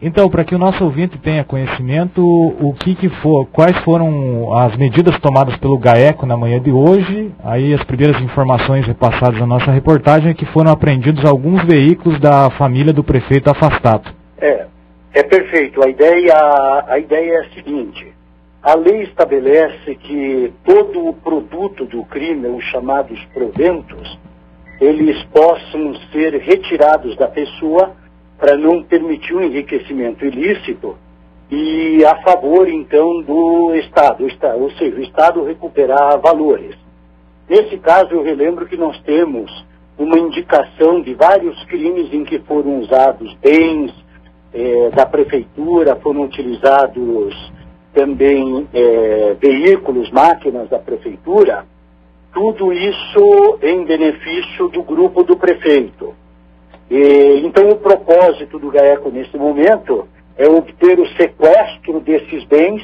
Então, para que o nosso ouvinte tenha conhecimento, quais foram as medidas tomadas pelo GAECO na manhã de hoje? Aí as primeiras informações repassadas na nossa reportagem é que foram apreendidos alguns veículos da família do prefeito afastado. É perfeito. A ideia é a seguinte: a lei estabelece que todo o produto do crime, os chamados proventos, eles possam ser retirados da pessoa para não permitir um enriquecimento ilícito e a favor, então, do Estado, ou seja, o Estado recuperar valores. Nesse caso, eu relembro que nós temos uma indicação de vários crimes em que foram usados bens da prefeitura, foram utilizados também veículos, máquinas da prefeitura, tudo isso em benefício do grupo do prefeito. Então, o propósito do GAECO nesse momento é obter o sequestro desses bens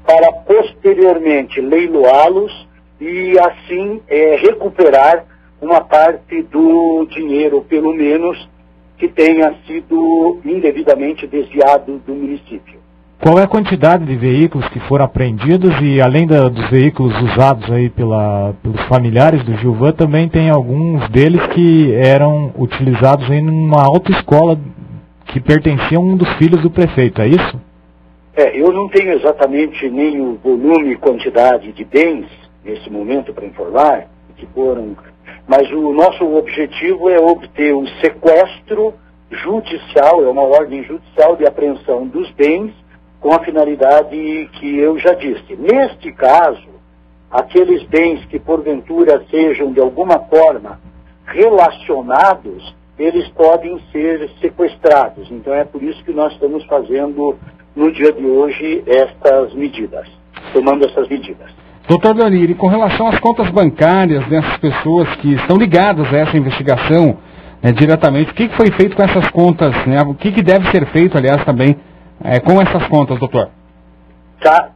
para posteriormente leiloá-los e assim recuperar uma parte do dinheiro, pelo menos, que tenha sido indevidamente desviado do município. Qual é a quantidade de veículos que foram apreendidos e, além dos veículos usados aí pelos familiares do Gilvan, também tem alguns deles que eram utilizados em uma autoescola que pertencia a um dos filhos do prefeito, é isso? Eu não tenho exatamente nem o volume e quantidade de bens nesse momento para informar, que foram, mas o nosso objetivo é obter um sequestro judicial, é uma ordem judicial de apreensão dos bens, com a finalidade que eu já disse. Neste caso, aqueles bens que porventura sejam de alguma forma relacionados, eles podem ser sequestrados. Então é por isso que nós estamos fazendo no dia de hoje estas medidas, tomando essas medidas. Doutor Leonir, e com relação às contas bancárias dessas pessoas que estão ligadas a essa investigação diretamente, o que foi feito com essas contas, né? O que deve ser feito, aliás, também com essas contas, doutor?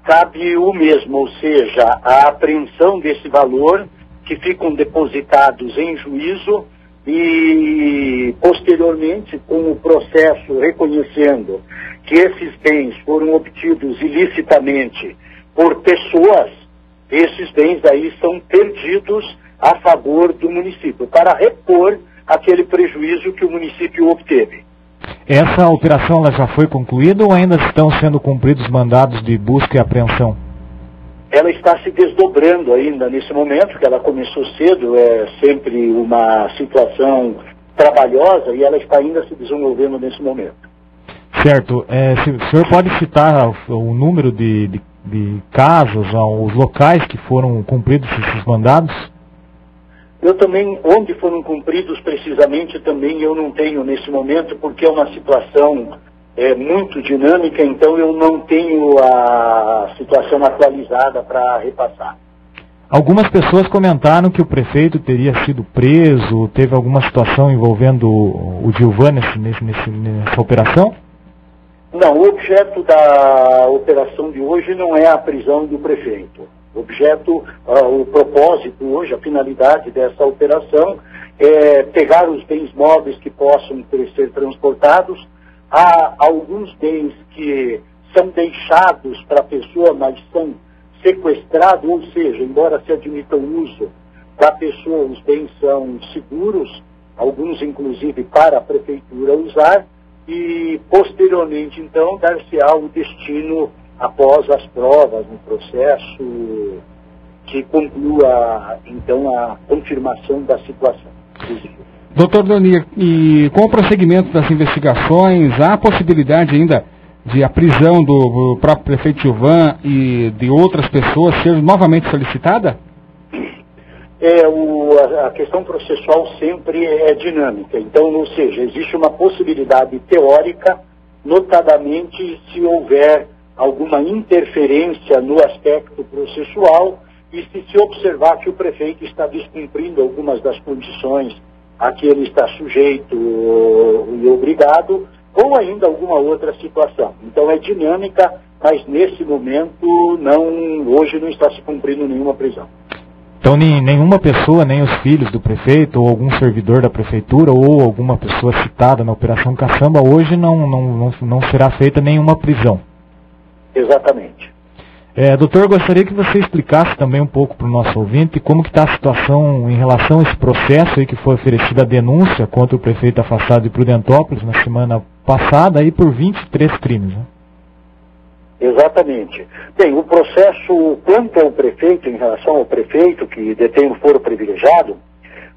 Cabe o mesmo, ou seja, a apreensão desse valor que ficam depositados em juízo e, posteriormente, com o processo reconhecendo que esses bens foram obtidos ilicitamente por pessoas, esses bens aí são perdidos a favor do município, para repor aquele prejuízo que o município obteve. Essa operação ela já foi concluída ou ainda estão sendo cumpridos mandados de busca e apreensão? Ela está se desdobrando ainda nesse momento, que ela começou cedo, é sempre uma situação trabalhosa e ela está ainda se desenvolvendo nesse momento. Certo. O senhor pode citar o número de casos, os locais que foram cumpridos esses mandados? Eu também, onde foram cumpridos precisamente, também eu não tenho nesse momento, porque é uma situação muito dinâmica, então eu não tenho a situação atualizada para repassar. Algumas pessoas comentaram que o prefeito teria sido preso, teve alguma situação envolvendo o Gilvan nessa operação? Não, o objeto da operação de hoje não é a prisão do prefeito. O propósito hoje, a finalidade dessa operação é pegar os bens móveis que possam ser transportados. Há alguns bens que são deixados para a pessoa, mas são sequestrados, ou seja, embora se admita o uso da pessoa, os bens são seguros, alguns inclusive para a prefeitura usar, e posteriormente então dar-se-á o destino após as provas no processo que conclua então a confirmação da situação. Doutor Leonir, e com o prosseguimento das investigações, há a possibilidade ainda de a prisão do próprio prefeito Gilvan e de outras pessoas ser novamente solicitada? A questão processual sempre é dinâmica, então, ou seja, existe uma possibilidade teórica, notadamente se houver alguma interferência no aspecto processual e se observar que o prefeito está descumprindo algumas das condições a que ele está sujeito e obrigado, ou ainda alguma outra situação. Então é dinâmica, mas nesse momento hoje não está se cumprindo nenhuma prisão. Então nenhuma pessoa, nem os filhos do prefeito, ou algum servidor da prefeitura, ou alguma pessoa citada na Operação Caçamba, hoje não será feita nenhuma prisão. Exatamente. Doutor, gostaria que você explicasse também um pouco para o nosso ouvinte como que está a situação em relação a esse processo aí que foi oferecida a denúncia contra o prefeito afastado de Prudentópolis na semana passada aí por 23 crimes, né? Exatamente. Bem, o processo quanto ao prefeito, em relação ao prefeito que detém o foro privilegiado,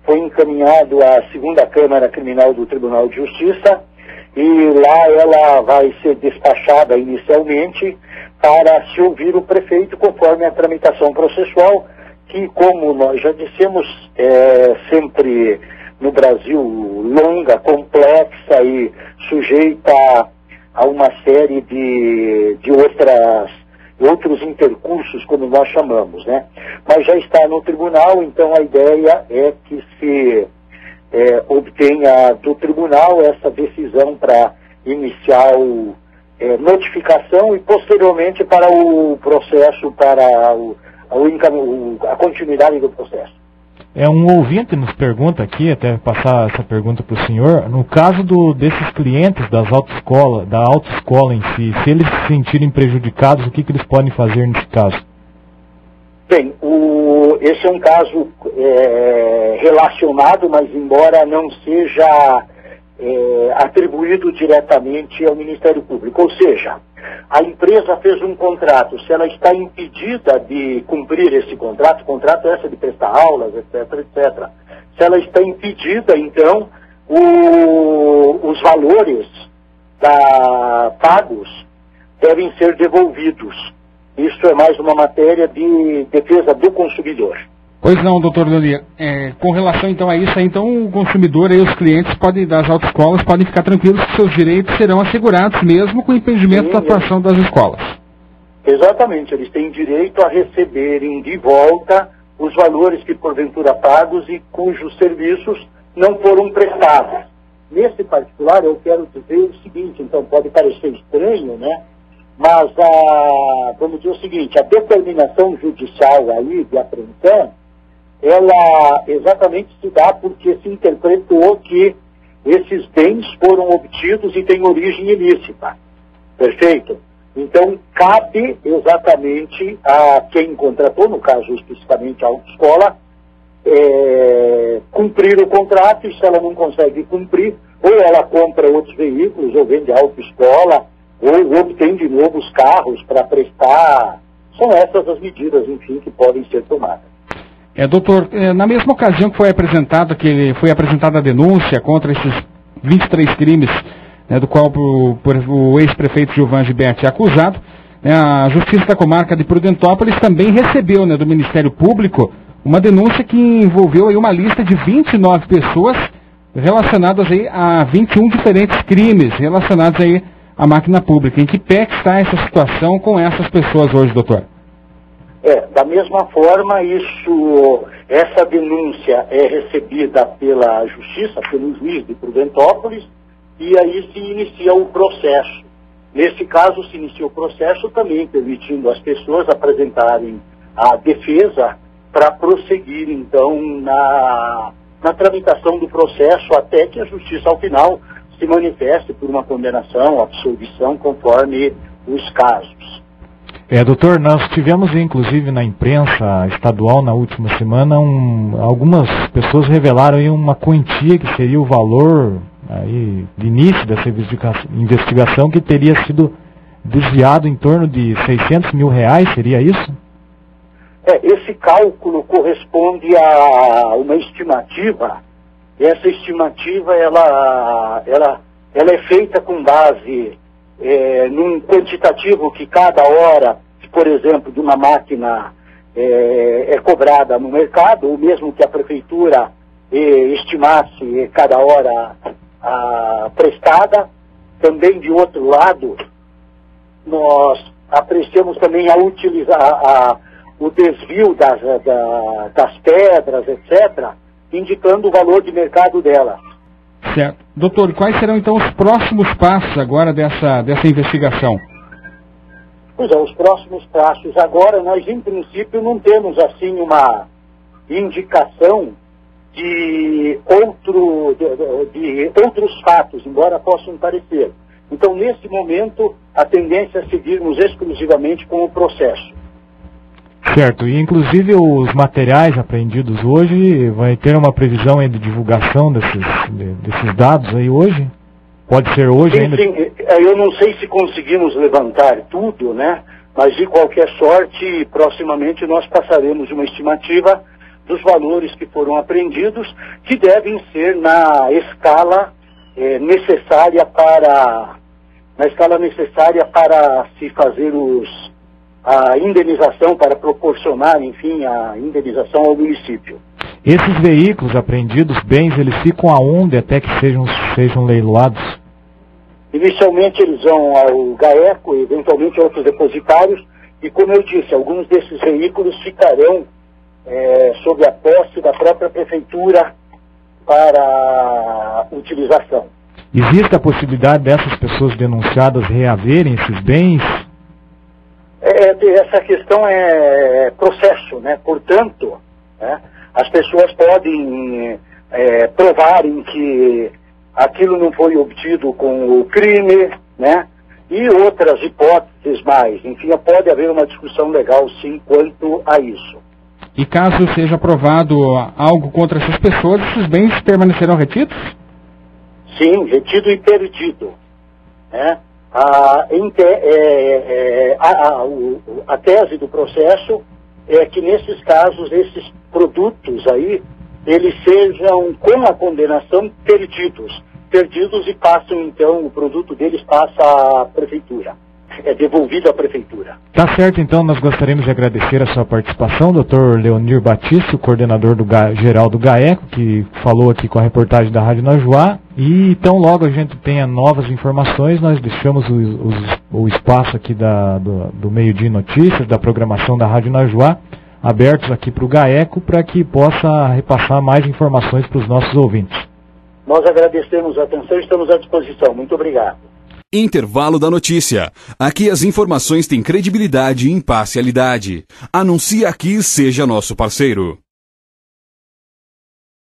foi encaminhado à 2ª Câmara Criminal do Tribunal de Justiça e lá ela vai ser despachada inicialmente para se ouvir o prefeito conforme a tramitação processual, que, como nós já dissemos, é sempre no Brasil longa, complexa e sujeita a uma série de outros intercursos, como nós chamamos, né? Mas já está no tribunal, então a ideia é que se obtenha do tribunal essa decisão para iniciar notificação e posteriormente para o processo, para a continuidade do processo. Um ouvinte nos pergunta aqui, até passar essa pergunta para o senhor, no caso desses clientes da autoescola em si, se eles se sentirem prejudicados, o que eles podem fazer nesse caso? Bem, esse é um caso relacionado, mas embora não seja atribuído diretamente ao Ministério Público. Ou seja, a empresa fez um contrato, se ela está impedida de cumprir esse contrato essa de prestar aulas, etc., etc. Se ela está impedida, então, os valores pagos devem ser devolvidos. Isso é mais uma matéria de defesa do consumidor. Pois não, doutor Leoni. Com relação então a isso, então o consumidor e os clientes das autoescolas podem ficar tranquilos que seus direitos serão assegurados mesmo com o impedimento da atuação das escolas. Exatamente, eles têm direito a receberem de volta os valores que porventura pagos e cujos serviços não foram prestados. Nesse particular, eu quero dizer o seguinte, então pode parecer estranho, né? Mas, vamos dizer o seguinte, a determinação judicial aí de apreensão, ela exatamente se dá porque se interpretou que esses bens foram obtidos e têm origem ilícita. Perfeito? Então, cabe exatamente a quem contratou, no caso especificamente a autoescola, cumprir o contrato, e se ela não consegue cumprir, ou ela compra outros veículos, ou vende a autoescola, ou obtém de novo os carros para prestar. São essas as medidas, enfim, que podem ser tomadas. Doutor, na mesma ocasião que foi apresentada a denúncia contra esses 23 crimes, do qual o ex-prefeito Gilvan Gibert é acusado, a Justiça da Comarca de Prudentópolis também recebeu do Ministério Público uma denúncia que envolveu aí uma lista de 29 pessoas relacionadas aí a 21 diferentes crimes relacionados aí à máquina pública. Em que pé que está essa situação com essas pessoas hoje, doutor? Da mesma forma, essa denúncia é recebida pela Justiça, pelo juiz de Prudentópolis, e aí se inicia o processo. Nesse caso, se inicia o processo também permitindo às pessoas apresentarem a defesa para prosseguir, então, na tramitação do processo, até que a Justiça, ao final, se manifeste por uma condenação, absolvição, conforme os casos. Doutor, nós tivemos inclusive na imprensa estadual na última semana, algumas pessoas revelaram aí uma quantia que seria o valor aí, de início dessa investigação que teria sido desviado em torno de R$600 mil, seria isso? Esse cálculo corresponde a uma estimativa. Essa estimativa ela é feita com base num quantitativo que cada hora, por exemplo, de uma máquina é cobrada no mercado, ou mesmo que a prefeitura estimasse cada hora prestada. Também, de outro lado, nós apreciamos também a utilizar o desvio das pedras, etc., indicando o valor de mercado delas. Certo. Doutor, quais serão então os próximos passos agora dessa investigação? Pois os próximos passos agora, nós em princípio não temos assim indicação de outros fatos, embora possam parecer. Então, nesse momento, a tendência é seguirmos exclusivamente com o processo. Certo, e inclusive os materiais apreendidos hoje, vai ter uma previsão aí de divulgação desses dados aí hoje? Pode ser hoje ainda? Sim, eu não sei se conseguimos levantar tudo, né? Mas de qualquer sorte, proximamente nós passaremos uma estimativa dos valores que foram apreendidos, que devem ser na escala necessária para se fazer a indenização, para proporcionar, enfim, a indenização ao município. Esses veículos apreendidos, bens, eles ficam aonde até que sejam leiloados? Inicialmente eles vão ao GAECO, eventualmente a outros depositários, e como eu disse, alguns desses veículos ficarão sob a posse da própria prefeitura para utilização. Existe a possibilidade dessas pessoas denunciadas reaverem esses bens? Essa questão é processo, né? Portanto, né, as pessoas podem provarem que aquilo não foi obtido com o crime, né? E outras hipóteses mais. Enfim, pode haver uma discussão legal, sim, quanto a isso. E caso seja aprovado algo contra essas pessoas, esses bens permanecerão retidos? Sim, retido e perdido. Né? A tese do processo é que, nesses casos, esses produtos aí, eles sejam, com a condenação, perdidos e passam, então, o produto deles passa à prefeitura. É devolvido à prefeitura. Tá certo, então nós gostaríamos de agradecer a sua participação, Dr. Leonir Batista, o coordenador geral do GAECO, que falou aqui com a reportagem da Rádio Najuá. E então logo a gente tenha novas informações, nós deixamos o espaço aqui do Meio-Dia Notícias, da programação da Rádio Najuá, abertos aqui para o GAECO, para que possa repassar mais informações para os nossos ouvintes. Nós agradecemos a atenção e estamos à disposição. Muito obrigado. Intervalo da notícia. Aqui as informações têm credibilidade e imparcialidade. Anuncie aqui, seja nosso parceiro.